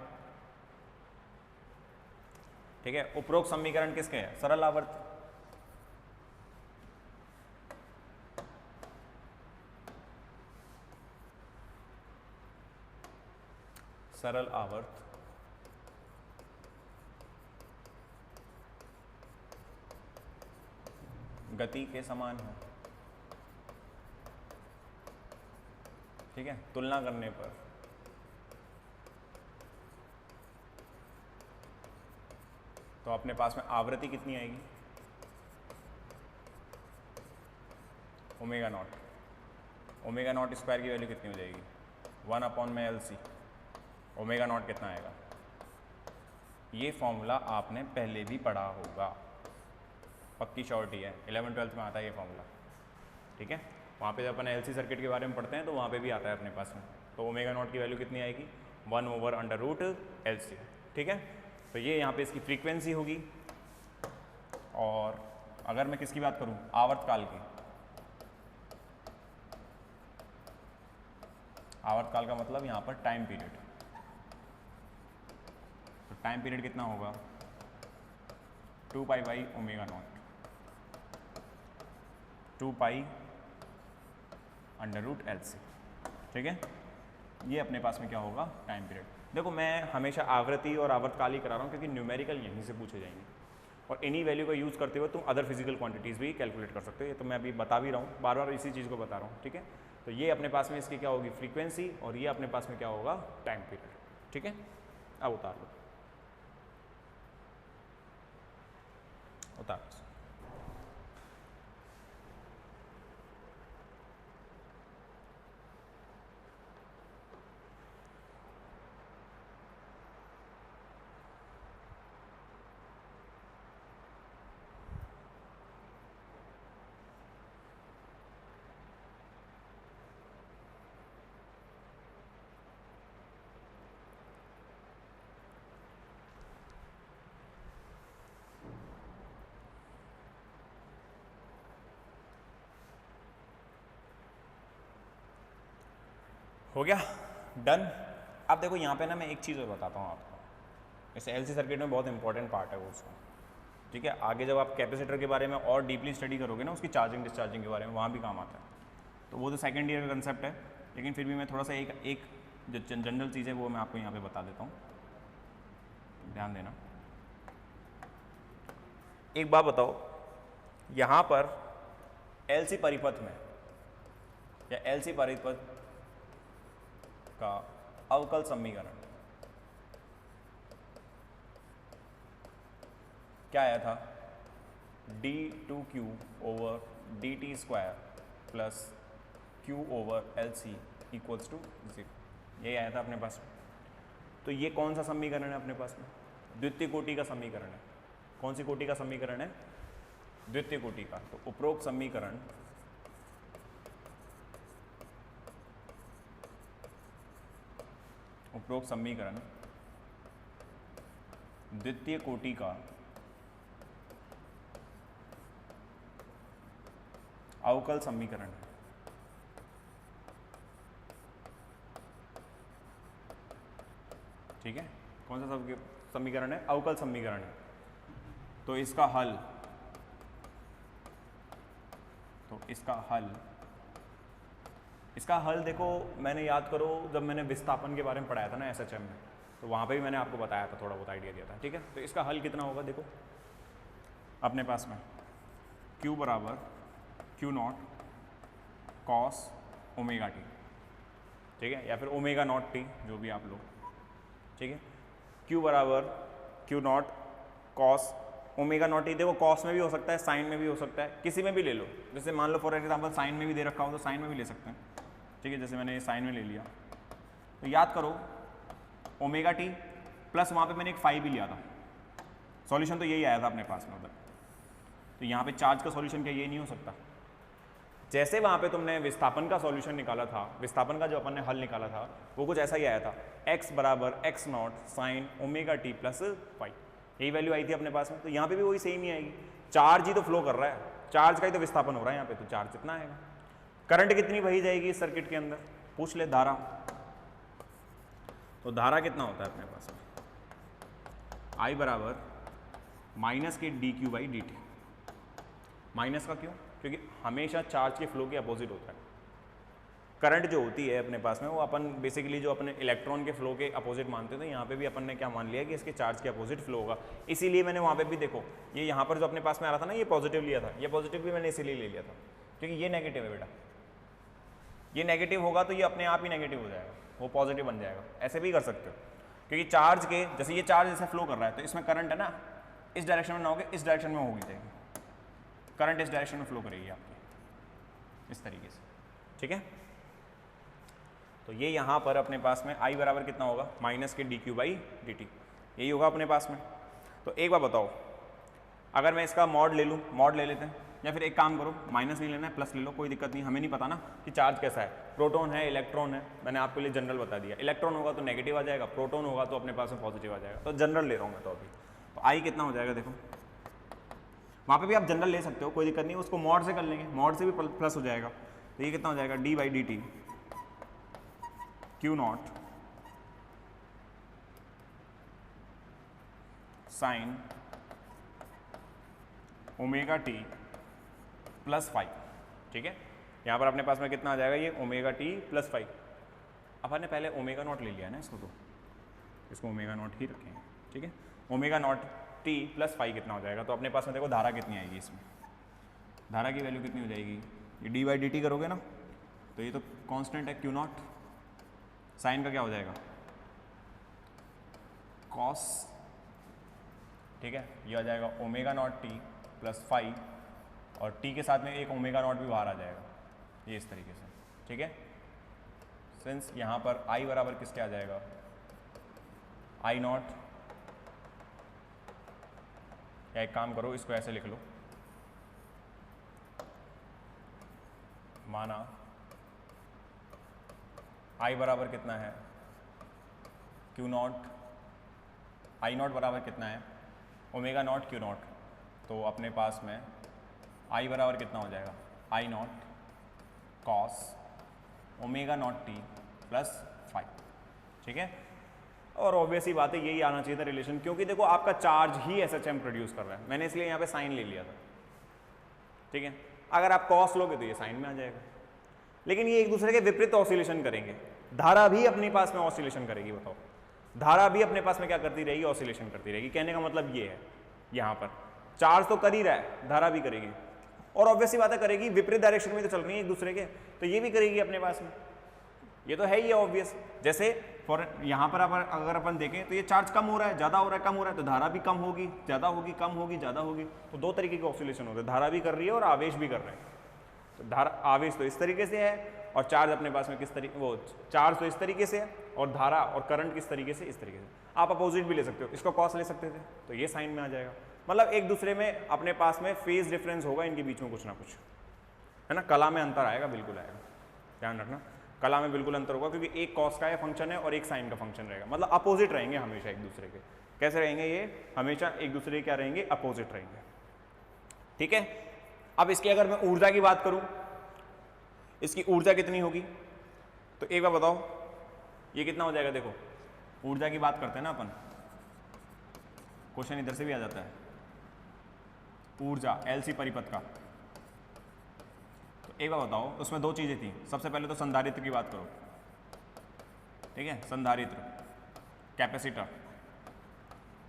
ठीक है, उपरोक्त समीकरण किसके है, सरल आवर्त, सरल आवर्त गति के समान है, ठीक है। तुलना करने पर तो अपने पास में आवृत्ति कितनी आएगी, omega not, omega naught square की वैल्यू कितनी हो जाएगी 1/LC, ओमेगा नॉट कितना आएगा, ये फॉर्मूला आपने पहले भी पढ़ा होगा, पक्की श्योरिटी है, 11th-12th में आता है ये फॉर्मूला, ठीक है। वहाँ पे जब अपन LC सर्किट के बारे में पढ़ते हैं तो वहाँ पे भी आता है अपने पास में। तो ओमेगा नॉट की वैल्यू कितनी आएगी 1/√LC, ठीक है। तो ये यहाँ पे इसकी फ्रीक्वेंसी होगी। और अगर मैं किसकी बात करूँ, आवर्तकाल की, आवर्तकाल का मतलब यहाँ पर टाइम पीरियड, तो टाइम पीरियड कितना होगा 2π/ओमेगा नॉट, 2π/√LC, ठीक है। ये अपने पास में क्या होगा टाइम पीरियड। देखो मैं हमेशा आवृत्ति और आवर्तकाल ही करा रहा हूँ क्योंकि न्यूमेरिकल यहीं से पूछे जाएंगे और इन्हीं वैल्यू का यूज़ करते हुए तुम अदर फिजिकल क्वांटिटीज़ भी कैलकुलेट कर सकते हो। ये तो मैं अभी बता भी रहा हूँ, बार बार इसी चीज़ को बता रहा हूँ, ठीक है। तो ये अपने पास में इसकी क्या होगी फ्रीक्वेंसी और ये अपने पास में क्या होगा टाइम पीरियड, ठीक है। अब उतार लो, उतार। हो गया डन। अब देखो यहाँ पे ना मैं एक चीज़ और बताता हूँ आपको, जैसे LC सर्किट में बहुत इंपॉर्टेंट पार्ट है वो उसका, ठीक है। आगे जब आप कैपेसिटर के बारे में और डीपली स्टडी करोगे ना, उसकी चार्जिंग डिस्चार्जिंग के बारे में, वहाँ भी काम आता है। तो वो तो सेकेंड ईयर का कंसेप्ट है, लेकिन फिर भी मैं थोड़ा सा एक जो जनरल चीज़ है वो मैं आपको यहाँ पर बता देता हूँ, ध्यान देना। एक बात बताओ, यहाँ पर LC परिपथ में या LC परिपथ का अवकल समीकरण क्या आया था d2Q/dt² plus Q/LC equals to 0, यही आया था अपने पास में। तो ये कौन सा समीकरण है अपने पास में, द्वितीय कोटि का समीकरण है। कौन सी कोटि का समीकरण है, द्वितीय कोटि का। तो उपरोक्त समीकरण द्वितीय कोटि का अवकल समीकरण, ठीक है, कौन सा समीकरण है? अवकल समीकरण है। तो इसका हल, इसका हल देखो, मैंने याद करो जब मैंने विस्थापन के बारे में पढ़ाया था ना एसएचएम में, तो वहाँ पे भी मैंने आपको बताया था, थोड़ा बहुत आइडिया दिया था, ठीक है। तो इसका हल कितना होगा देखो अपने पास में, Q बराबर Q0 कॉस ओमेगा टी, ठीक है, या फिर ओमेगा नॉट टी, जो भी आप लोग, ठीक है। Q बराबर Q0 cos omega naught T. देखो कॉस में भी हो सकता है, साइन में भी हो सकता है, किसी में भी ले लो। जैसे मान लो फॉर एग्जांपल साइन में भी दे रखा हो तो साइन में भी ले सकते हैं, ठीक है। जैसे मैंने ये साइन में ले लिया, तो याद करो ओमेगा टी प्लस वहाँ पे मैंने एक फाई भी लिया था, सॉल्यूशन तो यही आया था अपने पास में उधर। तो यहाँ पे चार्ज का सॉल्यूशन क्या ये नहीं हो सकता? जैसे वहाँ पे तुमने विस्थापन का सॉल्यूशन निकाला था, विस्थापन का जो अपन ने हल निकाला था वो कुछ ऐसा ही आया था, x बराबर x naught sine omega t plus phi, यही वैल्यू आई थी अपने पास में। तो यहाँ पे भी वही सेम ही आएगी, चार्ज ही तो फ्लो कर रहा है, चार्ज का ही तो विस्थापन हो रहा है यहाँ पे, तो चार्ज कितना आएगा। करंट कितनी बही जाएगी इस सर्किट के अंदर, पूछ ले धारा, तो धारा कितना होता है अपने पास में, I बराबर माइनस के D Q by D T. Minus का क्यों? क्योंकि हमेशा चार्ज के फ्लो के अपोजिट होता है। करंट जो होती है अपने पास में वो अपन बेसिकली जो अपने इलेक्ट्रॉन के फ्लो के अपोजिट मानते हैं, तो यहाँ पे भी अपन ने क्या मान लिया कि इसके चार्ज के अपोजिट फ्लो होगा। इसीलिए मैंने वहाँ पे भी देखो ये यहाँ पर जो अपने पास में आ रहा था ना, ये पॉजिटिव लिया था, ये पॉजिटिव भी मैंने इसीलिए ले लिया था क्योंकि ये नेगेटिव है बेटा, ये नेगेटिव होगा तो ये अपने आप ही नेगेटिव हो जाएगा, वो पॉजिटिव बन जाएगा। ऐसे भी कर सकते हो क्योंकि चार्ज के जैसे ये चार्ज जैसे फ्लो कर रहा है तो इसमें करंट है ना, इस डायरेक्शन में ना होगी, इस डायरेक्शन में होगी जाएगी, करंट इस डायरेक्शन में फ्लो करेगी आपकी इस तरीके से, ठीक है। तो ये यहाँ पर अपने पास में I बराबर कितना होगा, माइनस के D Q by D T, यही होगा अपने पास में। तो एक बार बताओ, अगर मैं इसका मॉड ले लूँ, मॉड ले लेते हैं, या फिर एक काम करो माइनस नहीं लेना है प्लस ले लो, कोई दिक्कत नहीं, हमें नहीं पता ना कि चार्ज कैसा है, प्रोटॉन है इलेक्ट्रॉन है, मैंने आपके लिए जनरल बता दिया, इलेक्ट्रॉन होगा तो नेगेटिव आ जाएगा, प्रोटॉन होगा तो अपने पास में पॉजिटिव आ जाएगा, तो जनरल ले रहा हूँ मैं तो अभी। तो I कितना हो जाएगा देखो, वहाँ पे भी आप जनरल ले सकते हो, कोई दिक्कत नहीं, उसको मॉड से कर लेंगे, मॉड से भी प्लस हो जाएगा। तो ये कितना हो जाएगा, D by D T Q not sine omega t plus five, ठीक है। यहाँ पर अपने पास में कितना आ जाएगा, ये ओमेगा टी प्लस फाइव। अपन ने पहले ओमेगा नॉट ले लिया है ना इसको, तो इसको ओमेगा नॉट ही रखेंगे, ठीक है। Omega naught T plus five कितना हो जाएगा, तो अपने पास में देखो धारा कितनी आएगी, इसमें धारा की वैल्यू कितनी हो जाएगी, ये डी बाई डी टी करोगे ना तो ये तो कांस्टेंट है क्यू नॉट, साइन का क्या हो जाएगा कॉस, ठीक है, ये आ जाएगा omega naught T plus five, और टी के साथ में एक ओमेगा नॉट भी बाहर आ जाएगा, ये इस तरीके से, ठीक है। सिंस यहाँ पर I बराबर किसके आ जाएगा, I नॉट, या एक काम करो इसको ऐसे लिख लो, माना I बराबर कितना है Q नॉट, I नॉट बराबर कितना है ओमेगा नॉट Q नॉट, तो अपने पास में I बराबर कितना हो जाएगा, I not cos omega naught T plus five, ठीक है। और ऑब्वियसली बात है यही आना चाहिए था रिलेशन, क्योंकि देखो आपका चार्ज ही एसएचएम प्रोड्यूस कर रहा है, मैंने इसलिए यहाँ पे साइन ले लिया था, ठीक है। अगर आप कॉस लोगे तो ये साइन में आ जाएगा, लेकिन ये एक दूसरे के विपरीत ऑसिलेशन करेंगे, धारा भी अपने पास में ऑसिलेशन करेगी, बताओ धारा भी अपने पास में क्या करती रहेगी, ऑसिलेशन करती रहेगी। कहने का मतलब ये है यहाँ पर चार्ज तो कर ही रहा है, धारा भी करेगी, और ऑब्वियसली बात है करेगी, विपरीत डायरेक्शन में तो चल रही है एक दूसरे के, तो ये भी करेगी अपने पास में, ये तो है ही ऑब्वियस। जैसे फॉर यहाँ पर अगर अपन देखें तो ये चार्ज कम हो रहा है, ज़्यादा हो रहा है, कम हो रहा है, तो धारा भी कम होगी, ज़्यादा होगी, कम होगी, ज़्यादा होगी, तो दो तरीके के ऑसिलेशन होते हैं, धारा भी कर रही है और आवेश भी कर रहे हैं। तो धारा आवेश तो इस तरीके से है और चार्ज अपने पास में किस तरीके, वो चार्ज तो इस तरीके से है और धारा और करंट किस तरीके से, इस तरीके से। आप अपोजिट भी ले सकते हो, इसको कॉस ले सकते थे तो ये साइन में आ जाएगा, मतलब एक दूसरे में अपने पास में फेज डिफरेंस होगा इनके बीच में कुछ ना कुछ, है ना। कला में अंतर आएगा, बिल्कुल आएगा, ध्यान रखना, कला में बिल्कुल अंतर होगा, क्योंकि एक कॉस का फंक्शन है और एक साइन का फंक्शन रहेगा, मतलब अपोजिट रहेंगे हमेशा एक दूसरे के। कैसे रहेंगे ये, हमेशा एक दूसरे के क्या रहेंगे, अपोजिट रहेंगे, ठीक है। अब इसकी अगर मैं ऊर्जा की बात करूं, इसकी ऊर्जा कितनी होगी, तो एक बार बताओ ये कितना हो जाएगा। देखो ऊर्जा की बात करते हैं ना अपन, क्वेश्चन इधर से भी आ जाता है, ऊर्जा एलसी परिपथ का। तो एक बार बताओ, उसमें दो चीजें थी। सबसे पहले तो संधारित्र की बात करो, ठीक है, संधारित्र कैपेसिटर।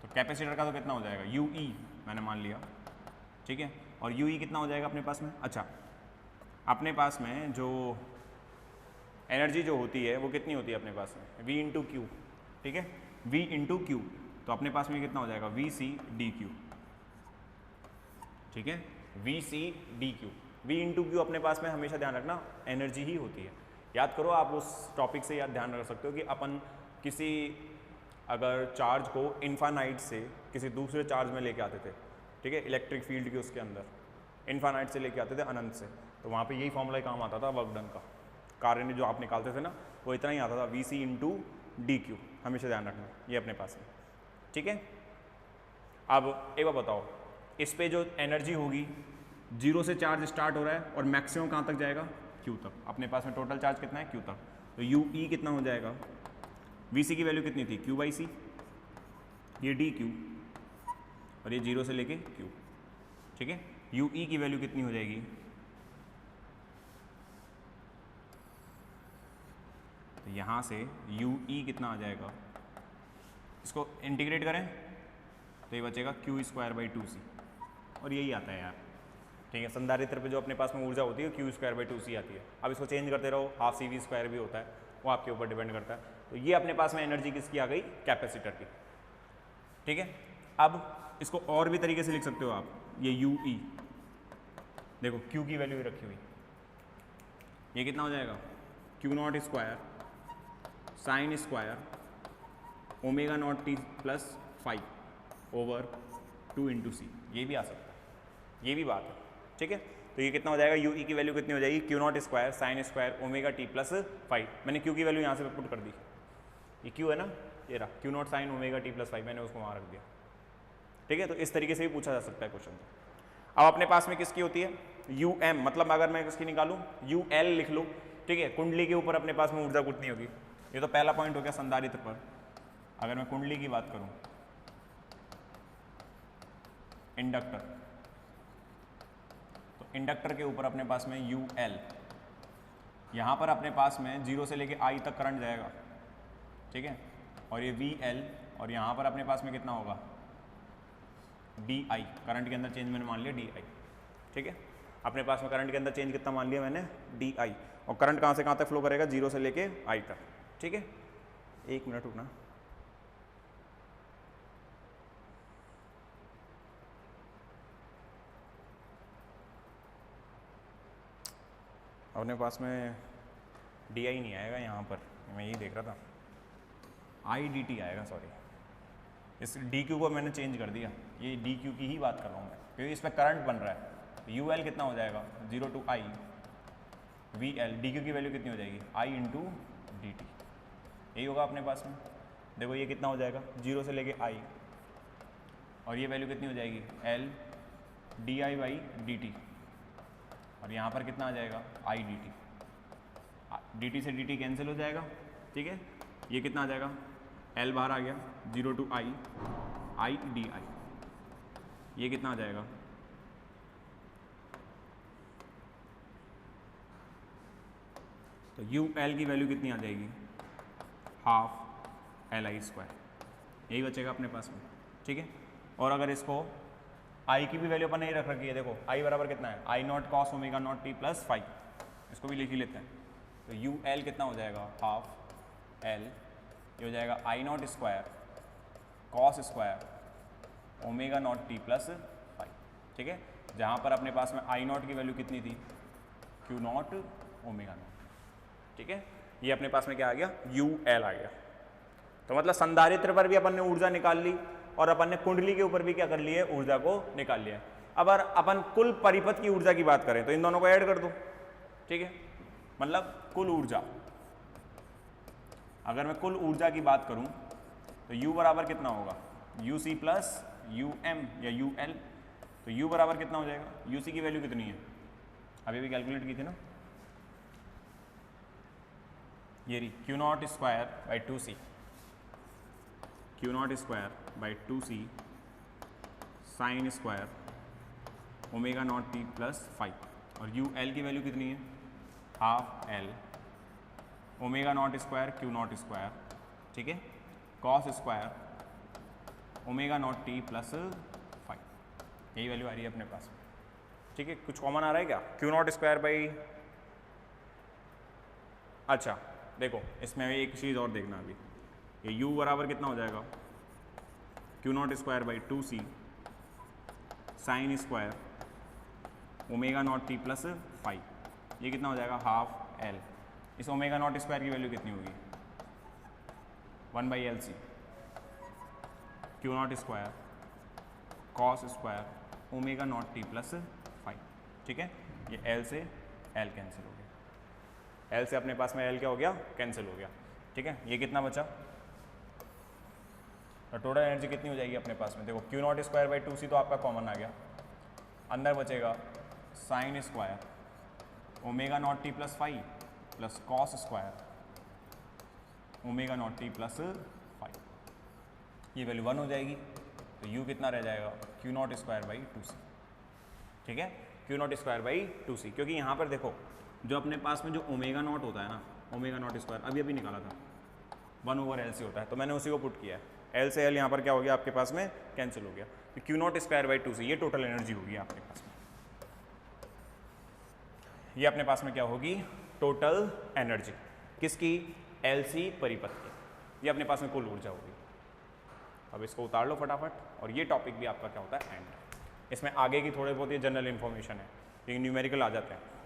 तो कैपेसिटर का तो कितना हो जाएगा, यूई मैंने मान लिया, ठीक है। और यूई कितना हो जाएगा अपने पास में, अच्छा अपने पास में जो एनर्जी जो होती है वो कितनी होती है अपने पास में, V इंटू क्यू, ठीक है, V इंटू क्यू। तो अपने पास में कितना हो जाएगा, वी सी डी क्यू, ठीक है, V C d q. V into q अपने पास में हमेशा ध्यान रखना एनर्जी ही होती है। याद करो, आप उस टॉपिक से याद ध्यान रख सकते हो कि अपन किसी अगर चार्ज को इन्फानाइट से किसी दूसरे चार्ज में लेके आते थे, ठीक है, इलेक्ट्रिक फील्ड के उसके अंदर इन्फानाइट से लेके आते थे अनंत से, तो वहाँ पे यही फॉर्मूला काम आता था वर्क डन का, कार्य जो आप निकालते थे ना वो इतना ही आता था, V C into d q. हमेशा ध्यान रखना ये अपने पास में, ठीक है। अब एक बार बताओ, इस पे जो एनर्जी होगी, जीरो से चार्ज स्टार्ट हो रहा है और मैक्सिमम कहाँ तक जाएगा, क्यू तक। अपने पास में टोटल चार्ज कितना है, क्यू तक। तो यू ई कितना हो जाएगा, वी सी की वैल्यू कितनी थी, क्यू बाई सी, ये डी क्यू और ये जीरो से लेके क्यू, ठीक है। यू ई की वैल्यू कितनी हो जाएगी, तो यहाँ से यू ई कितना आ जाएगा, इसको इंटीग्रेट करें तो ये बचेगा क्यू स्क्वायर बाई टू सी, और यही आता है यार, ठीक है। संधारित्र पे जो अपने पास में ऊर्जा होती है क्यू स्क्वायर बाई टू सी आती है। अब इसको चेंज करते रहो, हाफ सी वी स्क्वायर भी होता है, वो आपके ऊपर डिपेंड करता है। तो ये अपने पास में एनर्जी किसकी आ गई, कैपेसिटर की, ठीक है। अब इसको और भी तरीके से लिख सकते हो आप, ये यू ई देखो क्यू की वैल्यू रखी हुई, ये कितना हो जाएगा, Q naught square sine square omega naught T plus 5 over 2 into C. ये भी आ सकता है, ये भी बात है, ठीक है। तो ये कितना हो जाएगा, यू ई की वैल्यू कितनी हो जाएगी, Q naught square sine square omega t plus 5। मैंने क्यू की वैल्यू यहाँ से पुट कर दी, ये क्यू है ना, ये रहा Q not sine omega t plus 5, मैंने उसको वहाँ रख दिया, ठीक है। तो इस तरीके से भी पूछा जा सकता है क्वेश्चन। अब अपने पास में किसकी होती है, यू एम, मतलब अगर मैं किसकी निकालूँ, यू एल लिख लूँ, ठीक है। कुंडली के ऊपर अपने पास में ऊर्जा कितनी होगी, ये तो पहला पॉइंट हो गया संधारित्र पर। अगर मैं कुंडली की बात करूं, इंडक्टर, तो इंडक्टर के ऊपर अपने पास में यू एल, यहां पर अपने पास में जीरो से लेके आई तक करंट जाएगा, ठीक है। और ये वी एल, और यहां पर अपने पास में कितना होगा, डी आई, करंट के अंदर चेंज मैंने मान लिया डी आई, ठीक है। अपने पास में करंट के अंदर चेंज कितना मान लिया मैंने, डी आई। और करंट कहां से कहां तक फ्लो करेगा, जीरो से लेके आई तक, ठीक है। एक मिनट रुकना, अपने पास में डी आई नहीं आएगा यहाँ पर, मैं यही देख रहा था, आई डी टी आएगा, सॉरी। इस डी क्यू को मैंने चेंज कर दिया, ये डी क्यू की ही बात कर रहा हूँ मैं, क्योंकि इस पर करंट बन रहा है। तो यू एल कितना हो जाएगा, zero to I V L, d q की वैल्यू कितनी हो जाएगी, आई इंटू डी टी, यही होगा अपने पास में। देखो ये कितना हो जाएगा, जीरो से लेके आई, और ये वैल्यू कितनी हो जाएगी, L D I by D T, और यहाँ पर कितना आ जाएगा, I D T, D T से डी टी कैंसिल हो जाएगा, ठीक है। ये कितना आ जाएगा, एल बाहर आ गया, zero to I, I d I, ये कितना आ जाएगा, तो यू एल की वैल्यू कितनी आ जाएगी, हाफ एल आई स्क्वायर, यही बचेगा अपने पास में, ठीक है। और अगर इसको आई की भी वैल्यू अपन नहीं रख रखी है, देखो आई बराबर कितना है, I naught cos omega naught T plus 5, इसको भी लिख ही लेते हैं। तो यू एल कितना हो जाएगा, हाफ एल, ये हो जाएगा I naught square cos square omega naught T plus 5, ठीक है। जहाँ पर अपने पास में आई नॉट की वैल्यू कितनी थी, क्यू नॉट ओमेगा नॉट, ठीक है। ये अपने पास में क्या आ गया, यू एल आ गया। तो मतलब संधारित्र पर भी अपन ने ऊर्जा निकाल ली, और अपन ने कुंडली के ऊपर भी क्या कर लिया है, ऊर्जा को निकाल लिया है। अब अगर अपन कुल परिपथ की ऊर्जा की बात करें तो इन दोनों को ऐड कर दो, ठीक है। मतलब कुल ऊर्जा, अगर मैं कुल ऊर्जा की बात करूं तो U बराबर कितना होगा, U C plus U M या यू एल। तो u बराबर कितना हो जाएगा, यूसी की वैल्यू कितनी है, अभी भी कैलकुलेट की थी ना, ये रही Q naught square by 2c, Q naught square by 2c sign square omega naught T plus 5 और यू एल की वैल्यू कितनी है, half L omega naught square Q naught square, ठीक है, cos square omega naught T plus 5, यही value आ रही है अपने पास, ठीक है। कुछ कॉमन आ रहा है क्या, क्यू नॉट स्क्वायर बाई, अच्छा देखो इसमें एक चीज़ और देखना, अभी ये u बराबर कितना हो जाएगा, Q naught square by 2c sign square omega naught T plus 5, ये कितना हो जाएगा, हाफ एल, इस ओमेगा नॉट स्क्वायर की वैल्यू कितनी होगी, 1/LC Q naught square cos square omega naught T plus 5, ठीक है। ये एल से एल कैंसिल हो गया, एल से अपने पास में एल क्या हो गया, कैंसिल हो गया, ठीक है। ये कितना बचा, तो टोटल एनर्जी कितनी हो जाएगी अपने पास में, देखो Q naught square by 2c तो आपका कॉमन आ गया, अंदर बचेगा sign square omega naught T plus 5 plus cos square omega naught T plus 5, ये वैल्यू 1 हो जाएगी, तो u कितना रह जाएगा, Q naught square by 2c, ठीक है, Q naught square by 2c, क्योंकि यहाँ पर देखो जो अपने पास में जो ओमेगा नॉट होता है ना, ओमेगा नॉट स्क्वायर अभी निकाला था 1/LC होता है, तो मैंने उसी को पुट किया है, एल से एल यहाँ पर क्या हो गया आपके पास में, कैंसिल हो गया, तो Q naught square by 2c ये टोटल एनर्जी होगी आपके पास में, ये अपने पास में क्या होगी, टोटल एनर्जी किसकी, LC परिपथ की, ये अपने पास में कुल ऊर्जा होगी। अब इसको उतार लो फटाफट, और ये टॉपिक भी आपका क्या होता है, एंड, इसमें आगे की थोड़े बहुत ये जनरल इन्फॉर्मेशन है, ये न्यूमेरिकल आ जाते हैं।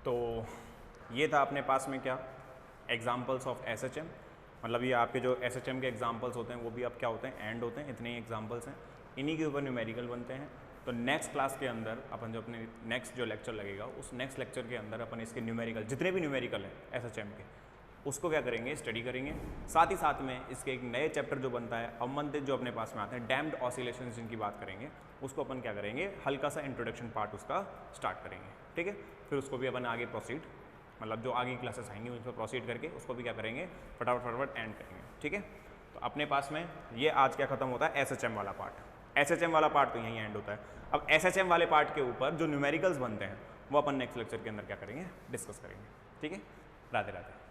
तो ये था अपने पास में क्या, एग्जाम्पल्स ऑफ SHM, मतलब ये आपके जो SHM के एग्जाम्पल्स होते हैं वो भी अब क्या होते हैं, एंड होते हैं, इतने ही एग्जाम्पल्स हैं, इन्हीं के ऊपर न्यूमेरिकल बनते हैं। तो नेक्स्ट क्लास के अंदर अपन जो अपने नेक्स्ट जो लेक्चर लगेगा उस नेक्स्ट लेक्चर के अंदर अपन इसके न्यूमेरिकल जितने भी न्यूमेरिकल हैं SHM के उसको क्या करेंगे, स्टडी करेंगे। साथ ही साथ में इसके एक नए चैप्टर जो बनता है अवमंदित जो अपने पास में आते हैं, डैम्ड ऑसिलेशन जिनकी बात करेंगे, उसको अपन क्या करेंगे, हल्का सा इंट्रोडक्शन पार्ट उसका स्टार्ट करेंगे, ठीक है। फिर उसको भी अपन आगे प्रोसीड, मतलब जो आगे क्लासेस आएंगी उन पर प्रोसीड करके उसको भी क्या करेंगे, फटाफट एंड करेंगे, ठीक है। तो अपने पास में ये आज क्या खत्म होता है, SHM वाला पार्ट। SHM वाला पार्ट तो यहीं एंड होता है। अब SHM वाले पार्ट के ऊपर जो न्यूमेरिकल्स बनते हैं वो अपन नेक्स्ट लेक्चर के अंदर क्या करेंगे, डिस्कस करेंगे, ठीक है। राधे राधे।